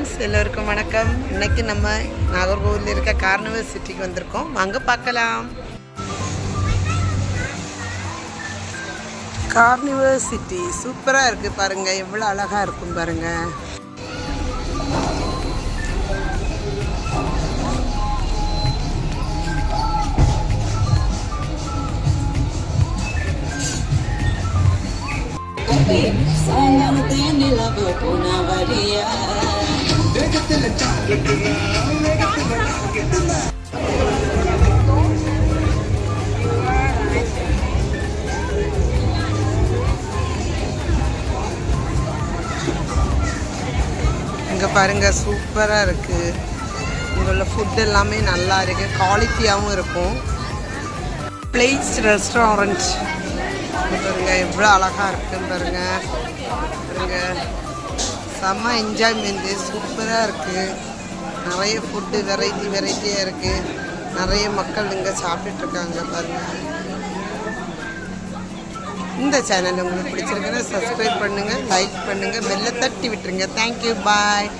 Friends, எல்லோருக்கும் வணக்கம். இன்னைக்கு நம்ம நாகர்கோவிலில் இருக்க கார்னிவல் சிட்டிக்கு வந்திருக்கோம். வாங்க பார்க்கலாம். கார்னிவல் சிட்டி சூப்பராக இருக்குது பாருங்கள், எவ்வளோ அழகாக இருக்கும் பாருங்கள். இங்கே பாருங்க, சூப்பராக இருக்குது. இங்கே உள்ள ஃபுட் எல்லாமே நல்லா இருக்குது, குவாலிட்டியாகவும் இருக்கும். பிளேஸ் ரெஸ்டாரண்ட் பாருங்க, எவ்வளோ அழகாக இருக்குன்னு பாருங்க. பாருங்க, செம்ம என்ஜாய்மெண்ட்டு, சூப்பராக இருக்குது. நிறைய ஃபுட்டு வெரைட்டியாக இருக்குது. நிறைய மக்கள் இங்கே சாப்பிட்டுட்ருக்காங்க பாருங்கள். இந்த சேனல் உங்களுக்கு பிடிச்சிருக்குன்னா சப்ஸ்கிரைப் பண்ணுங்கள், லைக் பண்ணுங்கள், பெல்லை தட்டி விட்டுருங்க. தேங்க்யூ, பாய்.